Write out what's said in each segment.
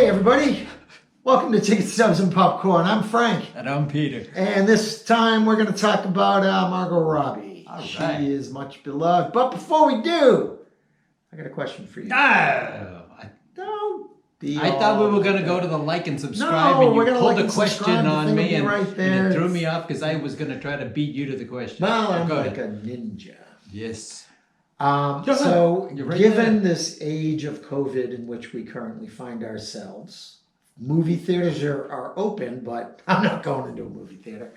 Hey everybody, welcome to Ticket Stubs and Popcorn. I'm Frank. And I'm Peter. And this time we're going to talk about Margot Robbie. All right. She is much beloved. But before we do, I got a question for you. I thought we were going to go to the like and subscribe, No, and we're you gonna pulled like a and question subscribe. The on thing me, will be and, right there. and it threw me off because I was going to try to beat you to the question. Well, I'm Go like ahead. a ninja. Yes. So, You're right given there. this age of COVID in which we currently find ourselves, movie theaters are open, but I'm not going into a movie theater.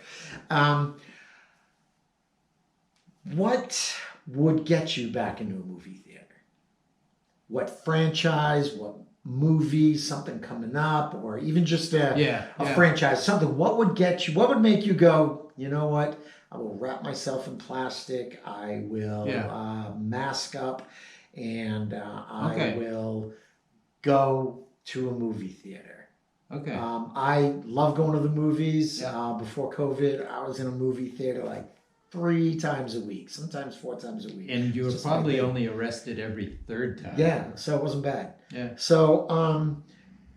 What would get you back into a movie theater? What franchise, what movie, something coming up, or even just a franchise, something. What would get you, what would make you go, you know what? I will wrap myself in plastic. I will mask up, and I will go to a movie theater. Okay. I love going to the movies. Before COVID, I was in a movie theater like 3 times a week, sometimes 4 times a week. And you were probably only arrested every third time. Yeah, so it wasn't bad. Yeah. So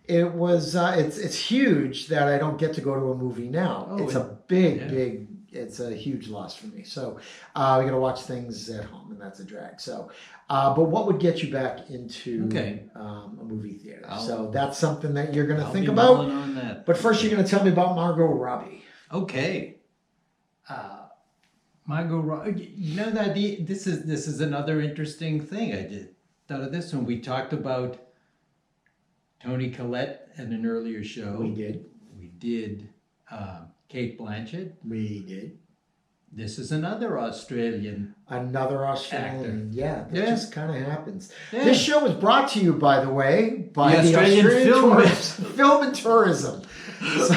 it was. It's huge that I don't get to go to a movie now. It's a big. It's a huge loss for me. So we got to watch things at home, and that's a drag. So, but what would get you back into a movie theater? So that's something that you're going to think about. On that. But first, you're going to tell me about Margot Robbie. Okay. Margot Robbie. You know that this is another interesting thing. I did thought of this when we talked about Toni Collette at an earlier show. We did. We did. Kate Blanchett. We did. This is another Australian actor. Yeah, that just kind of happens. Yeah. This show was brought to you, by the way, by the Australian Film and Tourism. So,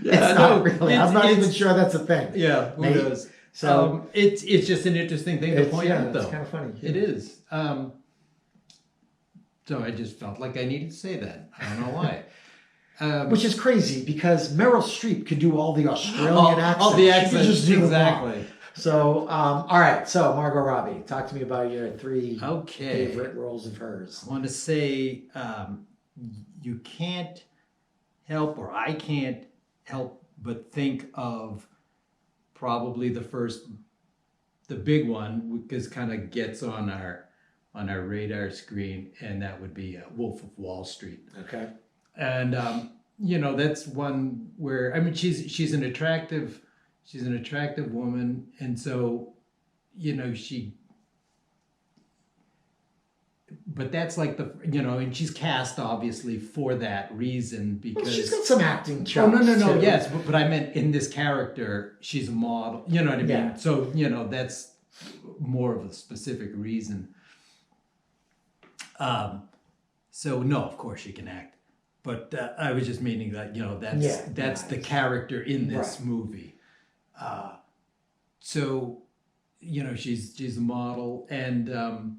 not really. I'm not even sure that's a thing. Yeah, who knows? So it's just an interesting thing to point out, though. It's kind of funny. Yeah. It is. So I just felt like I needed to say that. I don't know why. Which is crazy because Meryl Streep could do all the Australian accents. All the accents, she could just do exactly. So, all right. So, Margot Robbie, talk to me about your 3 favorite roles of hers. I want to say you can't help, or I can't help but think of probably the big one, because kind of gets on our radar screen, and that would be Wolf of Wall Street. Okay. And that's one where, I mean, she's an attractive woman, and so but that's like and she's cast obviously for that reason, because she's got some acting chops. No, yes, but I meant in this character she's a model, you know what I mean? Yeah. So that's more of a specific reason. So no, of course she can act. But I was just meaning that, that's the character in this movie. So, she's a model, and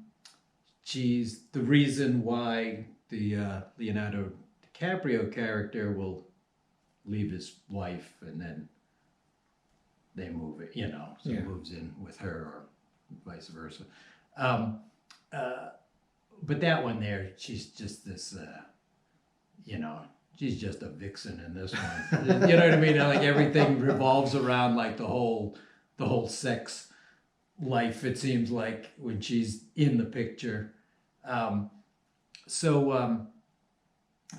she's the reason why the Leonardo DiCaprio character will leave his wife, and then they move it, so he moves in with her, or vice versa. But that one there, she's just this... she's just a vixen in this one. You know what I mean? Like everything revolves around like the whole sex life, it seems like, when she's in the picture. So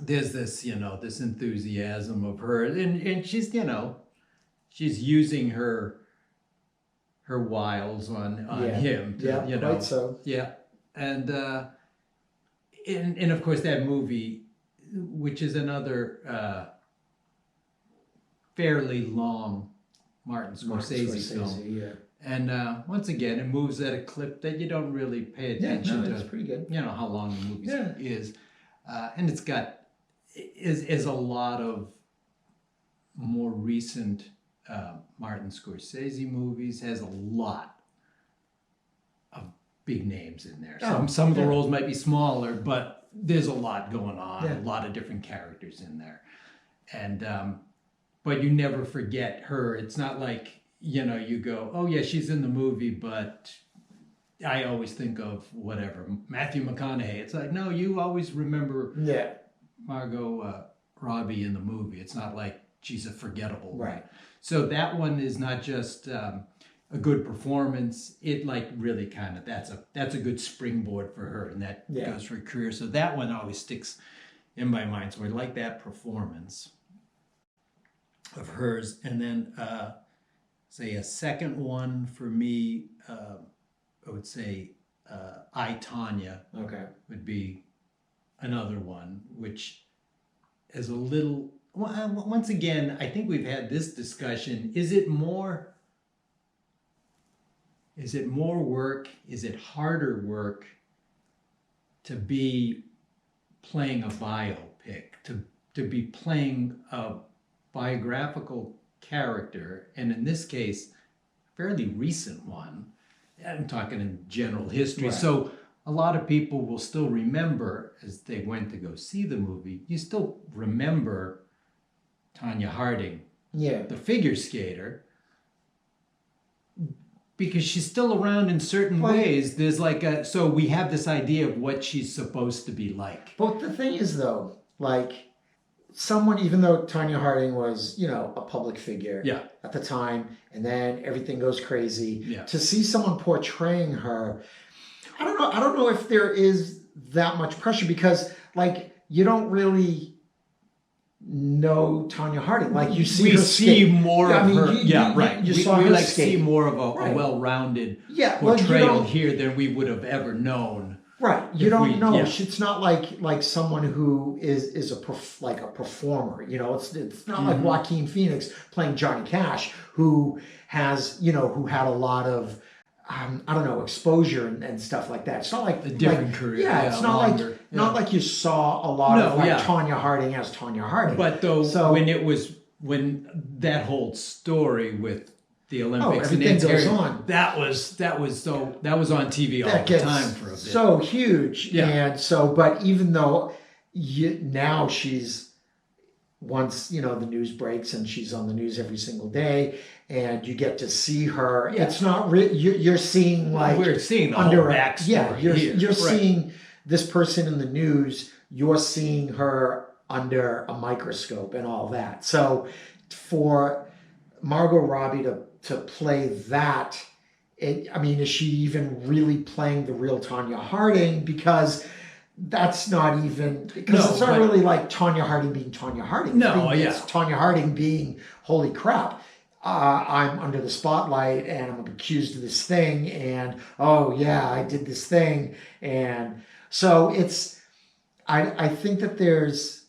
there's this, this enthusiasm of her, and she's, she's using her wiles on him. Quite so. Yeah. And of course that movie, which is another fairly long Martin Scorsese film. Yeah. And once again, it moves at a clip that you don't really pay attention to. It's pretty good. How long the movie is. And it's got is a lot of more recent Martin Scorsese movies, has a lot of big names in there. Some of the roles might be smaller, but there's a lot going on, a lot of different characters in there. And but you never forget her. It's not like, you go, oh yeah, she's in the movie, but I always think of whatever, Matthew McConaughey. It's like, no, you always remember Margot Robbie in the movie. It's not like she's a forgettable one. Right. So that one is not just a good performance. It like really kind of that's a good springboard for her, and that goes for her career. So that one always sticks in my mind. So I like that performance of hers. And then say a second one for me, I would say I, Tonya would be another one, which is a little, once again, I think we've had this discussion. Is it more work? Is it harder work to be playing a biopic, to be playing a biographical character, and in this case, a fairly recent one? I'm talking in general history. Right. So a lot of people will still remember, as they went to go see the movie, you still remember Tonya Harding, the figure skater, because she's still around in certain ways. There's like so we have this idea of what she's supposed to be like. But the thing is, though, like someone, even though Tonya Harding was, a public figure at the time, and then everything goes crazy, to see someone portraying her, I don't know if there is that much pressure, because like you don't really know Tonya Harding. Like you see her skate. More of her. You saw her skate. See more of a well-rounded portrayal here than we would have ever known. Right, you don't know. It's not like someone who is a performer. It's not like Joaquin Phoenix playing Johnny Cash, who has who had a lot of exposure and stuff like that. It's not like a different career. Yeah, it's not not like you saw a lot of Tonya Harding as Tonya Harding. But when that whole story with the Olympics and everything goes on. That was on TV all the time for a bit. So huge, and so. But even though now she's once the news breaks and she's on the news every single day, and you get to see her. It's not you're seeing like we're seeing the whole backstory. You're seeing this person in the news. You're seeing her under a microscope and all that. So for Margot Robbie to play that, is she even really playing the real Tonya Harding? Because that's not even, it's not really like Tonya Harding being Tonya Harding. It's Tonya Harding being, holy crap, I'm under the spotlight and I'm accused of this thing, and I did this thing. And so I think that there's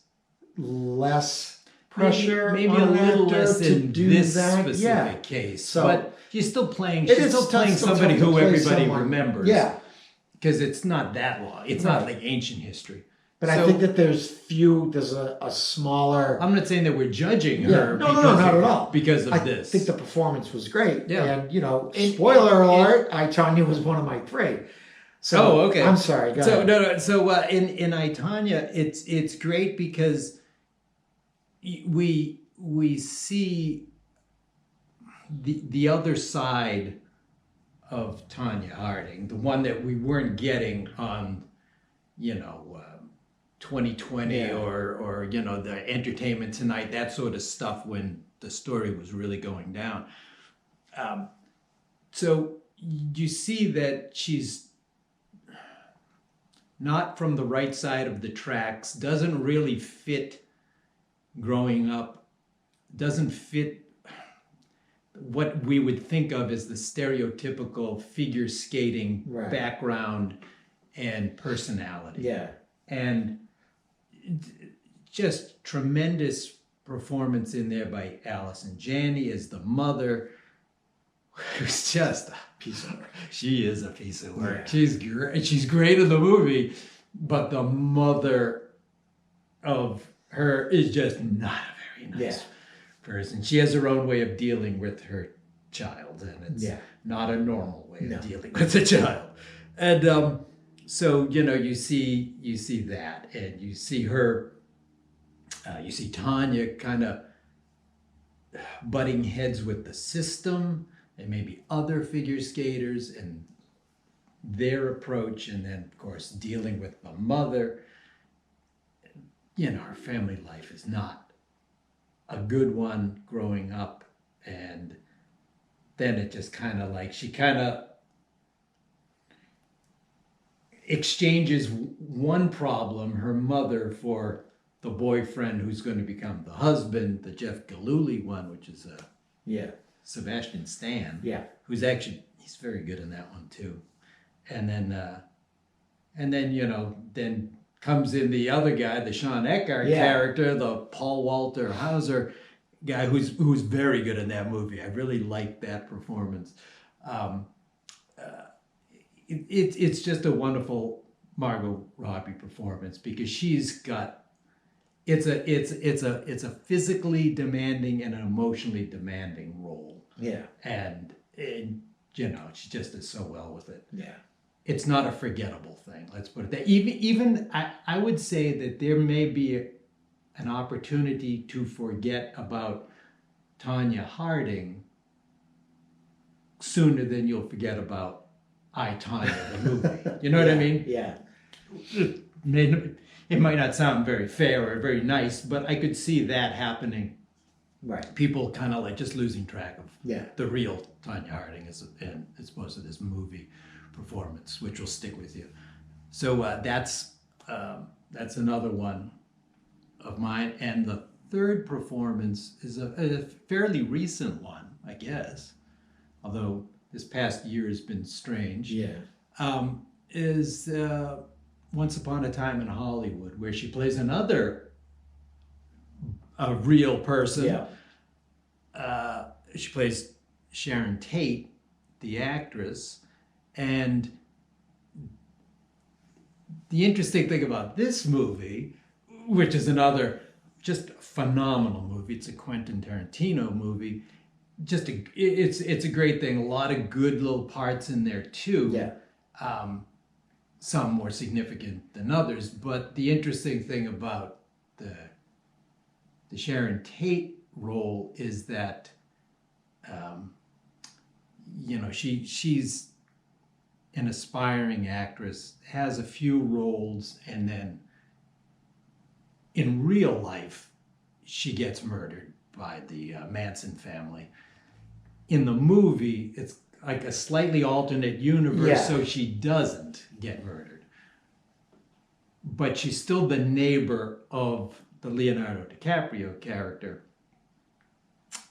less pressure, maybe a little less in this specific case. So, but she's still playing somebody who everybody remembers. Yeah. Because it's not that long. It's not like ancient history. But I think that there's a smaller... I'm not saying that we're judging her. No, not at all. Because of this. I think the performance was great. Yeah. And, spoiler alert, I, Tonya was one of my 3. So, okay. I'm sorry, go ahead. No. So in I, Tonya, it's great because we see the other side of Tonya Harding, the one that we weren't getting on, 2020 or the Entertainment Tonight, that sort of stuff, when the story was really going down. So you see that she's not from the right side of the tracks, doesn't really fit growing up, doesn't fit what we would think of as the stereotypical figure skating background and personality. Yeah. And just tremendous performance in there by Allison Janney as the mother, who's just a piece of work. She is a piece of work. Yeah. She's great. She's great in the movie, but the mother of her is just not a very nice person. She has her own way of dealing with her child, and it's not a normal way of dealing with a child. And so you see that, and you see her, you see Tonya kind of butting heads with the system and maybe other figure skaters and their approach, and then of course dealing with the mother. her family life is not a good one growing up. And then it just kind of like, she kind of exchanges one problem, her mother, for the boyfriend who's going to become the husband, the Jeff Gillooly one, which is Sebastian Stan. Yeah. Who's actually, he's very good in that one too. And then then comes in the other guy, the Sean Eckhart character, the Paul Walter Hauser guy, who's very good in that movie. I really like that performance. It's just a wonderful Margot Robbie performance, because she's got it's a physically demanding and an emotionally demanding role. Yeah. And she just does so well with it. Yeah. It's not a forgettable thing. Let's put it that. Even I would say that there may be an opportunity to forget about Tonya Harding sooner than you'll forget about I, Tonya, the movie. You know what I mean? Yeah. It might not sound very fair or very nice, but I could see that happening. Right. People kind of like just losing track of the real Tonya Harding as opposed to this movie performance, which will stick with you. So that's another one of mine. And the third performance is a fairly recent one, I guess, although this past year has been strange. Yeah. Is Once Upon a Time in Hollywood, where she plays a real person. Yeah. She plays Sharon Tate, the actress. And the interesting thing about this movie, which is another just phenomenal movie, it's a Quentin Tarantino movie, it's a great thing. A lot of good little parts in there too. Yeah. Some more significant than others. But the interesting thing about the Sharon Tate role is that she's an aspiring actress, has a few roles, and then in real life she gets murdered by the Manson family. In the movie, it's like a slightly alternate universe, so she doesn't get murdered. But she's still the neighbor of the Leonardo DiCaprio character.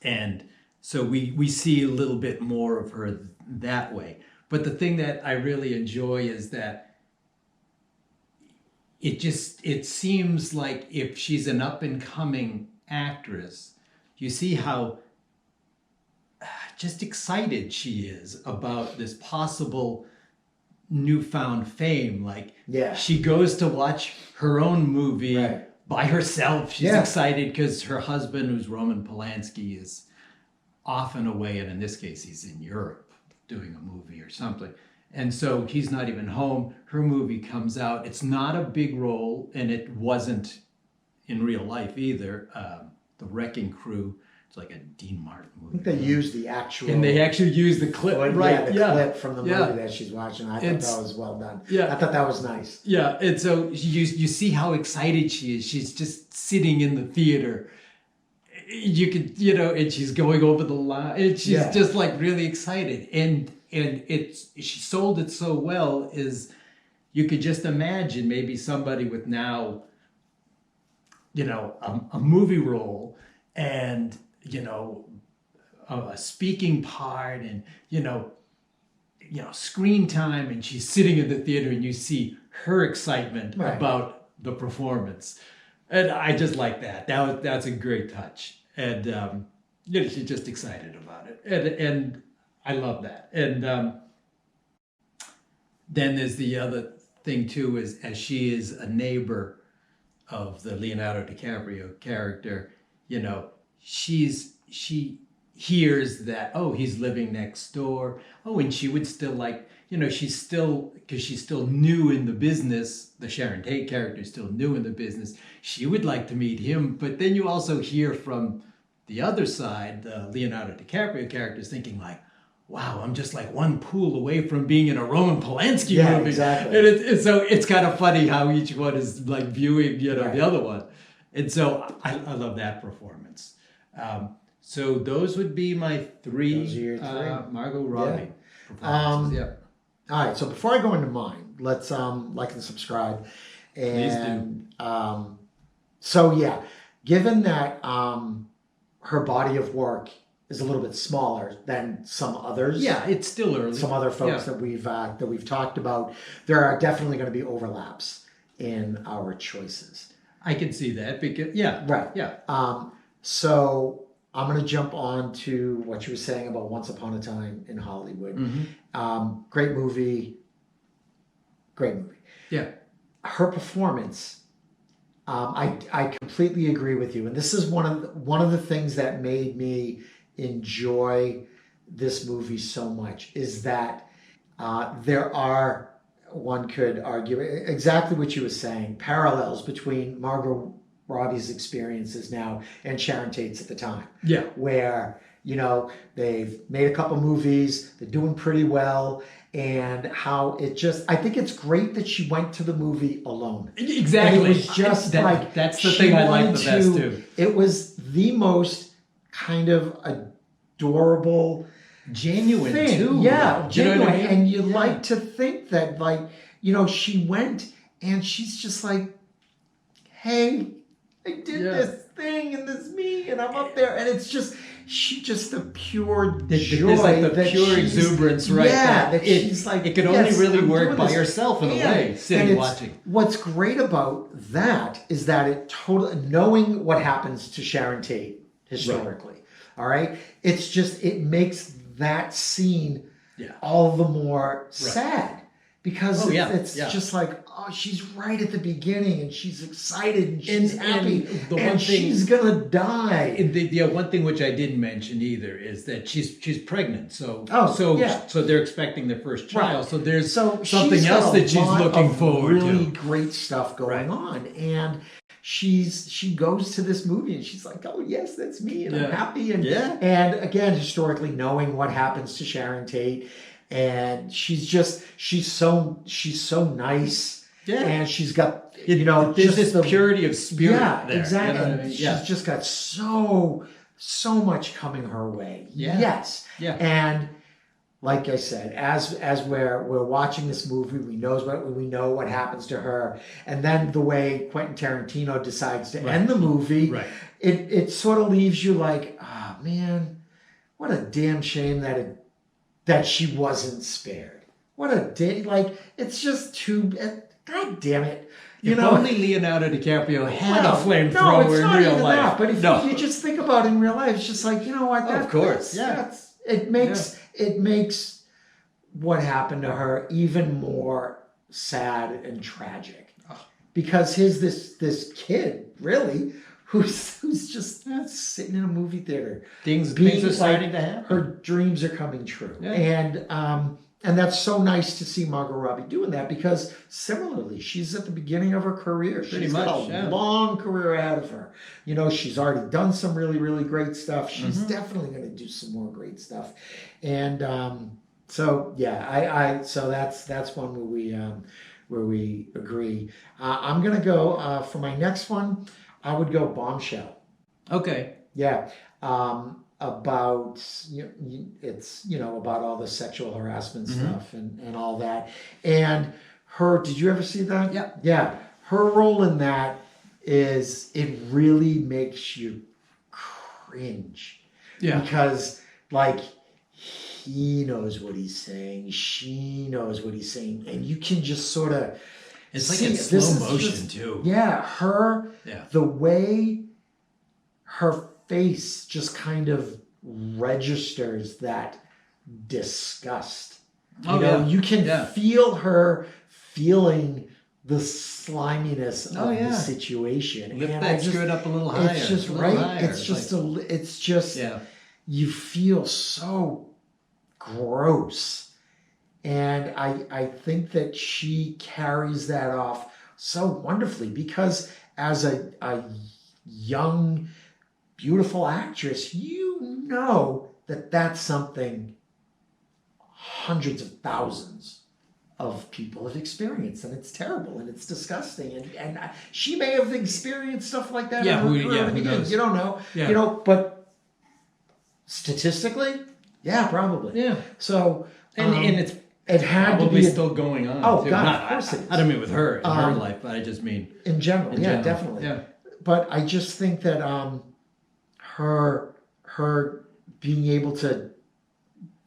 And so we see a little bit more of her that way. But the thing that I really enjoy is that it seems like if she's an up-and-coming actress, you see how just excited she is about this possible newfound fame. Like, she goes to watch her own movie by herself. She's excited because her husband, who's Roman Polanski, is often away, and in this case, he's in Europe doing a movie or something. And so he's not even home. Her movie comes out. It's not a big role, and it wasn't in real life either. The Wrecking Crew, it's like a Dean Martin movie. I think they used the actual... And they actually used the clip, clip from the movie that she's watching. I thought that was well done. Yeah. I thought that was nice. Yeah, and so you see how excited she is. She's just sitting in the theater. You could, and she's going over the line, and she's just like really excited. And she sold it so well, is you could just imagine maybe somebody with now, a movie role and, a speaking part and, screen time, and she's sitting in the theater and you see her excitement about the performance. And I just like that. That's a great touch. And, she's just excited about it. And I love that. And then there's the other thing too, is as she is a neighbor of the Leonardo DiCaprio character, she hears that, oh, he's living next door. Oh, and she would still like, because she's still new in the business, the Sharon Tate character is still new in the business, she would like to meet him. But then you also hear from the other side, the Leonardo DiCaprio character is thinking like, wow, I'm just like one pool away from being in a Roman Polanski movie. Exactly. And so it's kind of funny how each one is like viewing, the other one. And so I love that performance. So those would be my three, Those are your three. Margot Robbie performances. Yeah. All right, so before I go into mine, let's like and subscribe. And, Please do. So yeah, given that her body of work is a little bit smaller than some others. Yeah, it's still early. Some other folks that we've talked about, there are definitely going to be overlaps in our choices. I can see that because Right. Yeah. So I'm going to jump on to what you were saying about Once Upon a Time in Hollywood. Mm-hmm. Great movie. Yeah. Her performance, I completely agree with you, and this is one of the things that made me enjoy this movie so much is that there are, one could argue exactly what you were saying, parallels between Margot Robbie's experiences now and Sharon Tate's at the time. Yeah. Where, they've made a couple movies, they're doing pretty well, and how I think it's great that she went to the movie alone. Exactly. And it was just that's the thing I like the best too. It was the most kind of adorable, genuine thing. too. Yeah, genuine. What I mean? And you like to think that, she went and she's just like, hey, I did this thing and this me and I'm up there, and it's just the pure joy. There's like the pure exuberance, right? Yeah, that she's like, it could only really I'm work doing by this. yourself in a way, sitting watching. What's great about that is that it totally, knowing what happens to Sharon Tate historically, all right, it makes that scene all the more sad. Because it's just like, she's right at the beginning and she's excited and she's happy and she's going to die. The one thing which I didn't mention either is that she's pregnant. So they're expecting their first child. Right. So there's something else that she's looking forward to. Really great stuff going on. And she goes to this movie and she's like, oh yes, that's me and I'm happy. And again, historically knowing what happens to Sharon Tate, and she's so nice, and she's got there's this purity of spirit. There, exactly. You know what I mean? She's just got so much coming her way. And like I said, as we're watching this movie, we know what happens to her, and then the way Quentin Tarantino decides to end the movie, it sort of leaves you like, oh man, what a damn shame that she wasn't spared. What a day! It's just too. God damn it! If only Leonardo DiCaprio had a flamethrower in real life. But if you just think about it in real life, it's just like, you know what? Of course, it makes what happened to her even more sad and tragic, because here's this kid really who's just sitting in a movie theater. Things are starting to happen. Her dreams are coming true. Yeah. And that's so nice to see Margot Robbie doing that, because similarly, she's at the beginning of her career. She's got a long career ahead of her. She's already done some really, really great stuff. She's definitely going to do some more great stuff. And so that's one where we agree. I'm going to go for my next one. I would go Bombshell. Okay. Yeah. About it's about all the sexual harassment stuff and all that. And her, did you ever see that? Yeah. Yeah. Her role in that is, it really makes you cringe. Yeah. Because he knows what he's saying, she knows what he's saying, and you can just sort of. It's like in slow motion too. Yeah, the way her face just kind of registers that disgust. You can feel her feeling the sliminess of the situation. Lift that skirt up a little higher. It's just Higher. It's just you feel so gross. And I think that she carries that off so wonderfully, because as a young, beautiful actress, that's something hundreds of thousands people have experienced, and it's terrible and it's disgusting, and she may have experienced stuff like that. Who knows? You don't know. But statistically, probably. Yeah. So and it had probably to be still going on. Oh too. God, of course it is. I don't mean with her in her life, but I just mean in general. Definitely. Yeah. But I just think that her being able to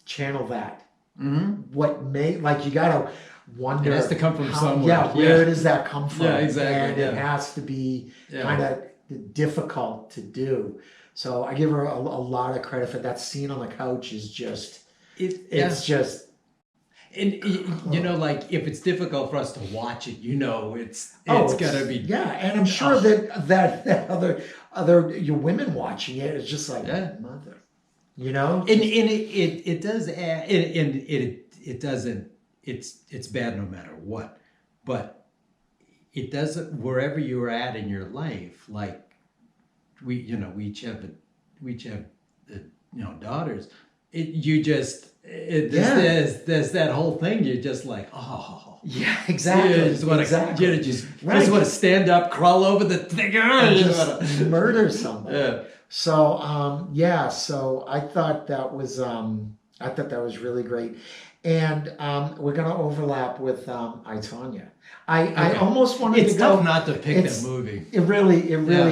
channel that, what may, like, you gotta wonder. It has to come from somewhere. Where does that come from? Yeah, exactly. And it has to be kind of difficult to do. So I give her a lot of credit for that. Scene on the couch is just, it's just. And like, if it's difficult for us to watch it, it's gotta be. Yeah, and I'm sure that other your women watching it is just like, mother, And it does add, and it doesn't. It's bad no matter what, but it doesn't. Wherever you're at in your life, like we each have daughters. There's that whole thing. You're just like, exactly. You just want to stand up, crawl over the thing, and just murder someone. Yeah. So so I thought that was really great, and we're gonna overlap with I, Tonya. I almost wanted to go. It's tough not to pick that movie. It really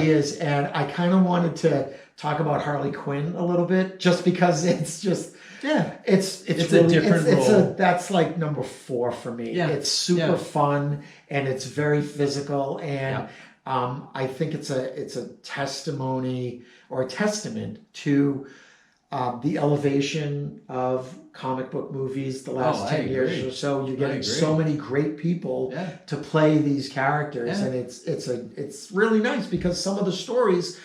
is, and I kind of wanted to talk about Harley Quinn a little bit, just because it's just. Yeah, it's really, a different role. That's like number 4 for me. Yeah. It's super fun, and it's very physical, and I think it's a testimony or a testament to the elevation of comic book movies the last 10 years or so. You're getting so many great people to play these characters, and it's really nice, because some of the stories,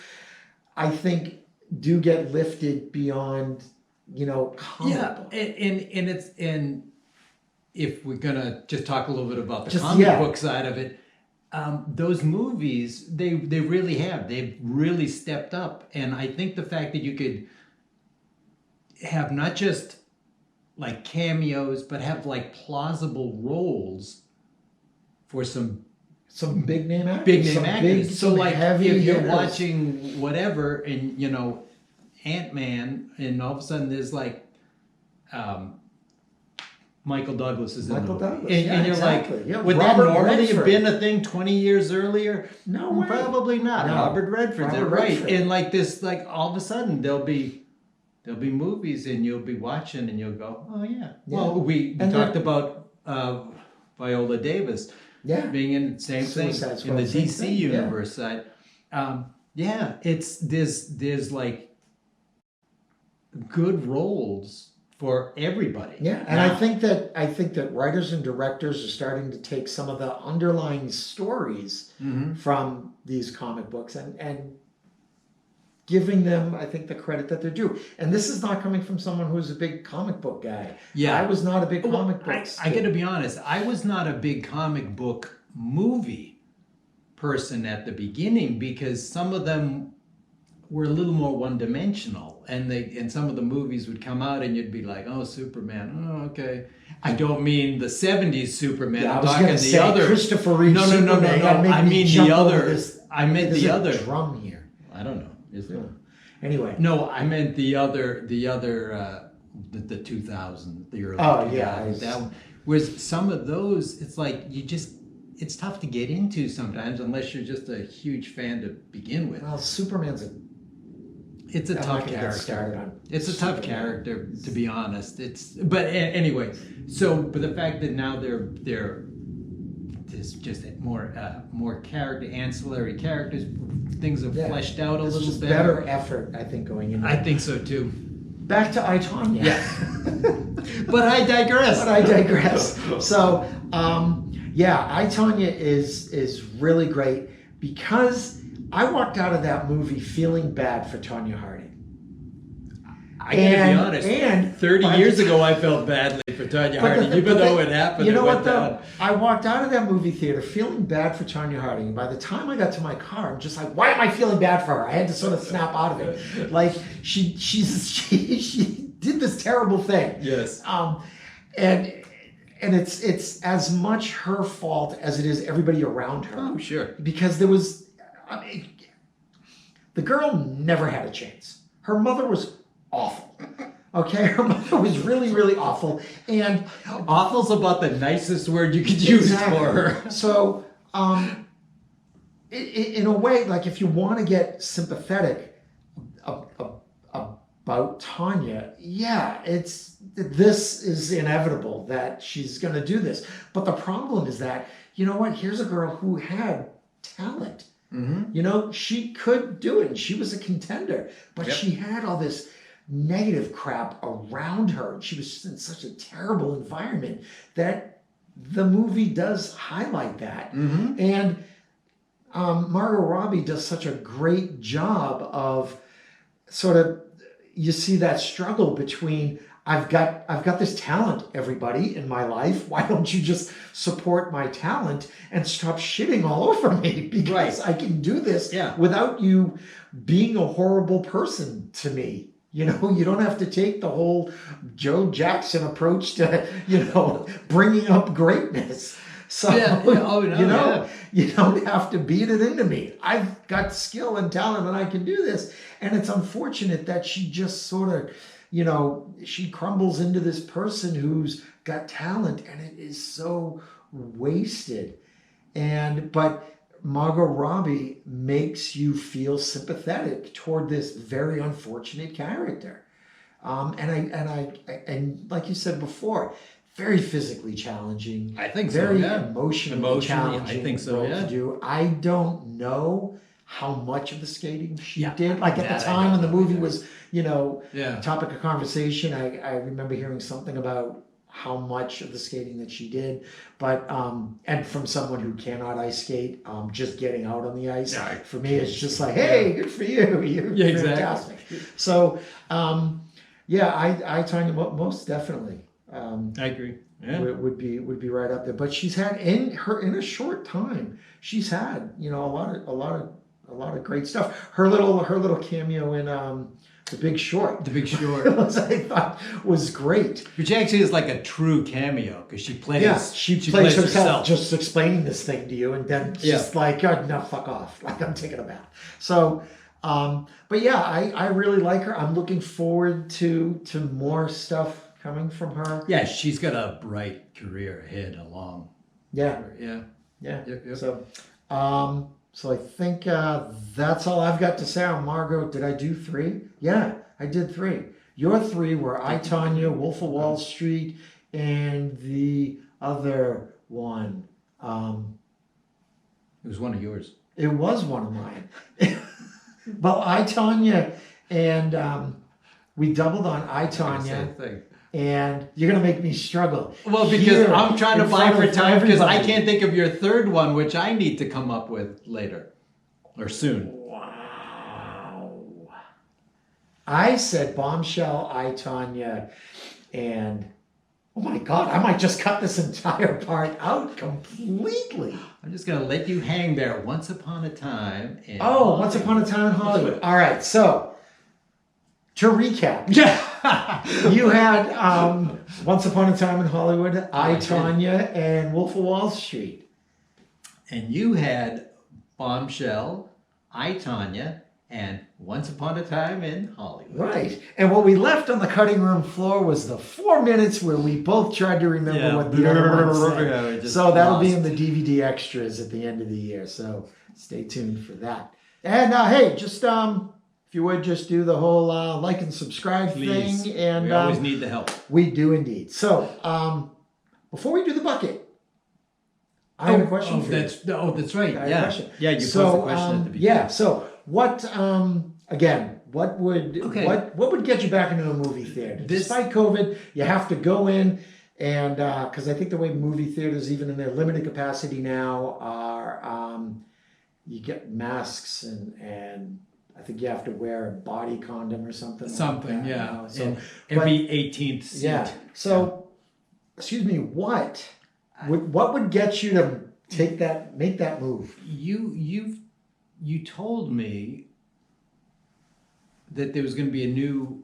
I think, do get lifted beyond comic book. And if we're gonna just talk a little bit about the comic book side of it, those movies, they've really stepped up, and I think the fact that you could have not just like cameos, but have like plausible roles for some big name actors. So like, if you're watching whatever, and Ant-Man, and all of a sudden there's like Michael Douglas is in the movie. And you're like, would that normally have been a thing 20 years earlier? No way. Probably not. No. Robert Redford's right. And like this, like all of a sudden there'll be movies, and you'll be watching, and you'll go, oh yeah. Well, we talked about Viola Davis being in the same thing in the DC universe side. There's like good roles for everybody. Yeah, and I think that writers and directors are starting to take some of the underlying stories from these comic books and giving them, I think, the credit that they're due. And this is not coming from someone who's a big comic book guy. Yeah, I was not a big comic book. I got to be honest. I was not a big comic book movie person at the beginning, because some of them were a little more one-dimensional, and some of the movies would come out, and you'd be like, oh, Superman, oh, okay. I don't mean the 70s Superman. Yeah, I'm talking the other Christopher Reeve. No. I mean the other. I meant the other drum here. I don't know. Is there? Anyway. No, I meant the other, the 2000, the early 2000s. That one. Whereas some of those, it's like it's tough to get into sometimes, unless you're just a huge fan to begin with. Well, Superman's it's a tough character. It's a tough character, to be honest. But anyway. So, but the fact that now they're there's just more character, ancillary characters, things have fleshed out a little just bit. Better effort, I think, going into. I think so too. Back to I, Tonya. Yes. But I digress. So, I, Tonya is really great, because I walked out of that movie feeling bad for Tonya Harding. I gotta be honest. And 30 years ago, I felt badly for Tonya Harding, even though it happened. You know what, though? I walked out of that movie theater feeling bad for Tonya Harding. And by the time I got to my car, I'm just like, why am I feeling bad for her? I had to sort of snap out of it. Like, she did this terrible thing. Yes. And and it's as much her fault as it is everybody around her. Oh, sure. Because there was, I mean, the girl never had a chance. Her mother was awful. Okay, her mother was really, really awful, and awful's about the nicest word you could use for her. So, in a way, like if you want to get sympathetic about Tonya, yeah, this is inevitable that she's going to do this. But the problem is that, you know what? Here's a girl who had talent. Mm-hmm. You know, she could do it. And she was a contender, but she had all this negative crap around her. She was in such a terrible environment that the movie does highlight that. Mm-hmm. And Margot Robbie does such a great job of sort of, you see that struggle between I've got this talent, everybody, in my life. Why don't you just support my talent and stop shitting all over me? Because I can do this without you being a horrible person to me. You know, you don't have to take the whole Joe Jackson approach to, bringing up greatness. So, you don't have to beat it into me. I've got skill and talent and I can do this. And it's unfortunate that she just sort of, she crumbles into this person who's got talent and it is so wasted. But Margot Robbie makes you feel sympathetic toward this very unfortunate character. And like you said before, very physically challenging. I think very so, yeah. Emotionally challenging. I think so, yeah. To do. I don't know how much of the skating she did. Like at the time when the movie was, topic of conversation, I remember hearing something about how much of the skating that she did. But, and from someone who cannot ice skate, just getting out on the ice, for me, it's just like, hey, good for you. You're fantastic. Exactly. So, I Tonya, most definitely. I agree. Yeah. Would be right up there. But she's had in a short time, she's had a lot of great stuff. Her little cameo in The Big Short. The Big Short, I thought was great. Which actually is like a true cameo because she plays. Yeah, she plays herself, just explaining this thing to you, and then just like, oh, no, fuck off. Like I'm taking a bath. So. But yeah, I really like her. I'm looking forward to more stuff coming from her. Yeah, she's got a bright career ahead along. Yeah. Yep. So I think that's all I've got to say on Margot. Did I do 3? Yeah, I did 3. Your 3 were I, Tonya, Wolf of Wall Street, and the other one. It was one of yours. It was one of mine. Well, I, Tonya, and we doubled on I, Tonya. Same thing. And you're going to make me struggle. Well, because I'm trying to buy for time because I can't think of your third one, which I need to come up with later or soon. Wow. I said Bombshell, I, Tonya, and oh my God, I might just cut this entire part out completely. I'm just going to let you hang there. Once Upon a Time in Hollywood. Once Upon a Time in Hollywood. All right, so to recap. You had Once Upon a Time in Hollywood, I, Tonya, and Wolf of Wall Street. And you had Bombshell, I, Tonya, and Once Upon a Time in Hollywood. Right. And what we left on the cutting room floor was the 4 minutes where we both tried to remember what the other one said. So that'll be in the DVD extras at the end of the year. So stay tuned for that. And hey, just if you would just do the whole like and subscribe thing. And we always need the help. We do indeed. So before we do the bucket, I have a question for you. That's right. Yeah, you posed the question at the beginning. Yeah. So what? Again, what would get you back into a movie theater? Despite COVID, you have to go in, and because I think the way movie theaters, even in their limited capacity now, are you get masks and I think you have to wear a body condom or something. Something, like that, yeah. You know? So, in every 18th seat. Yeah. So, excuse me, what would get you to make that move? You told me that there was going to be a new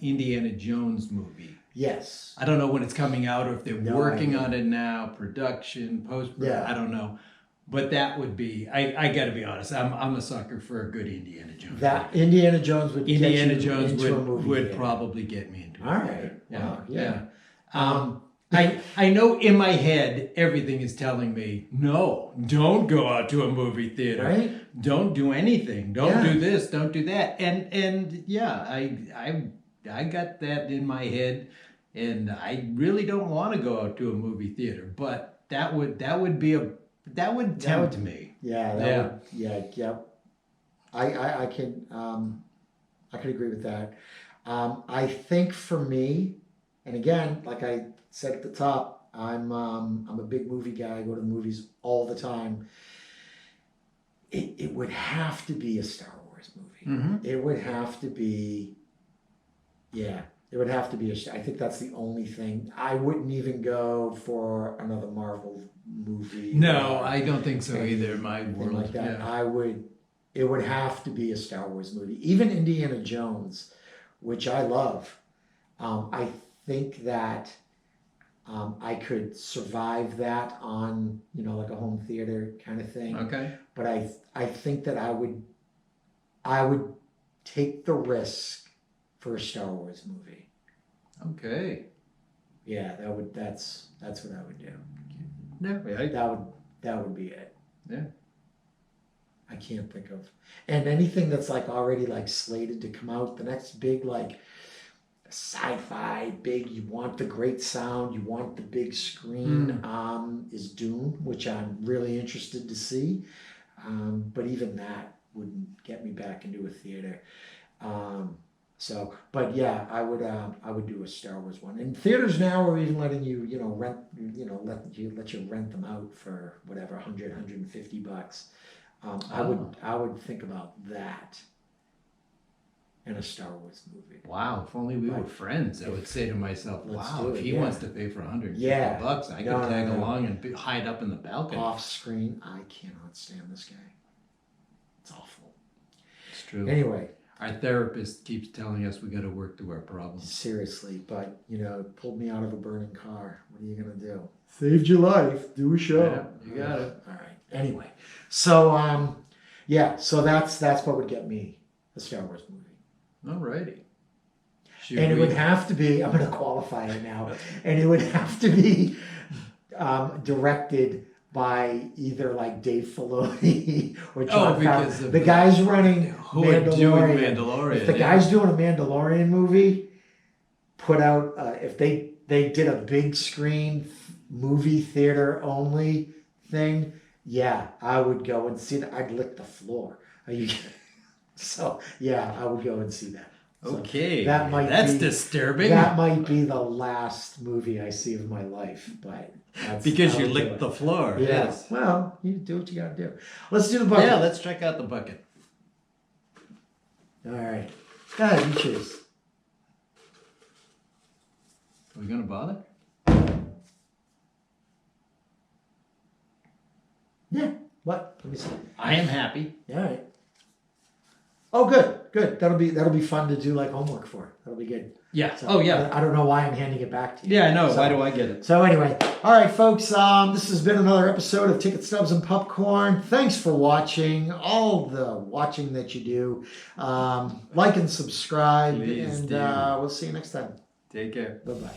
Indiana Jones movie. Yes. I don't know when it's coming out or if they're No working idea. on it now, production, post. Yeah. I don't know. But that would be, I got to be honest, I'm a sucker for a good Indiana Jones. That Indiana Jones would Indiana get you Jones into a movie would theater. probably get me into it. All right. Wow. Yeah. I know in my head everything is telling me, no, don't go out to a movie theater. Right? Don't do anything. Don't Yeah. do this. Don't do that. And yeah, I got that in my head, and I really don't want to go out to a movie theater. But that would tempt me. Yeah. Yep. I could agree with that. I think for me, and again, like I said at the top, I'm a big movie guy. I go to the movies all the time. It would have to be a Star Wars movie. Mm-hmm. It would have to be, yeah. It would have to be I think that's the only thing. I wouldn't even go for another Marvel movie. No, I don't think so either. In my world, like that. Yeah. It would have to be a Star Wars movie. Even Indiana Jones, which I love. I think that I could survive that on, like a home theater kind of thing. Okay. But I think that I would take the risk for a Star Wars movie. Okay. Yeah, that's what I would do. No, That would be it. Yeah. I can't think of. And anything that's like already like slated to come out, the next big like sci-fi big, you want the great sound, you want the big screen, is Dune, which I'm really interested to see. But even that wouldn't get me back into a theater. But yeah, I would do a Star Wars one. And theaters now are even letting you, rent, let you rent them out for whatever, $100-$150. I would think about that in a Star Wars movie. Wow, if only we were friends, I would say to myself, wow, if he wants to pay for $150, I could tag along and hide up in the balcony. Off screen, I cannot stand this guy. It's awful. It's true. Anyway. Our therapist keeps telling us we got to work through our problems. Seriously, but, pulled me out of a burning car. What are you going to do? Saved your life. Do a show. Yeah, you got it. All right. Anyway, so, so that's what would get me a Star Wars movie. All righty. It would have to be, I'm going to qualify it now, and it would have to be directed by either like Dave Filoni or John Favreau. The guys running Mandalorian. If the guy's doing a Mandalorian movie, put out, if they did a big screen movie theater only thing, yeah, I would go and see that. I'd lick the floor. Are you kidding? So yeah, I would go and see that. Okay, so that's disturbing. That might be the last movie I see of my life, but because you licked the floor. Yeah. Yes. Well, you do what you got to do. Let's do the bucket. Yeah, let's check out the bucket. All right. Go ahead, you choose. Are we gonna bother? Yeah. What? Let me see. I am happy. All right. Oh, good. That'll be fun to do like homework for. That'll be good. Yeah. So, I don't know why I'm handing it back to you. Yeah, I know. Why do I get it? So anyway, all right, folks. This has been another episode of Ticket Stubs and Popcorn. Thanks for watching. All the watching that you do. Like and subscribe. Please and do. We'll see you next time. Take care. Bye-bye.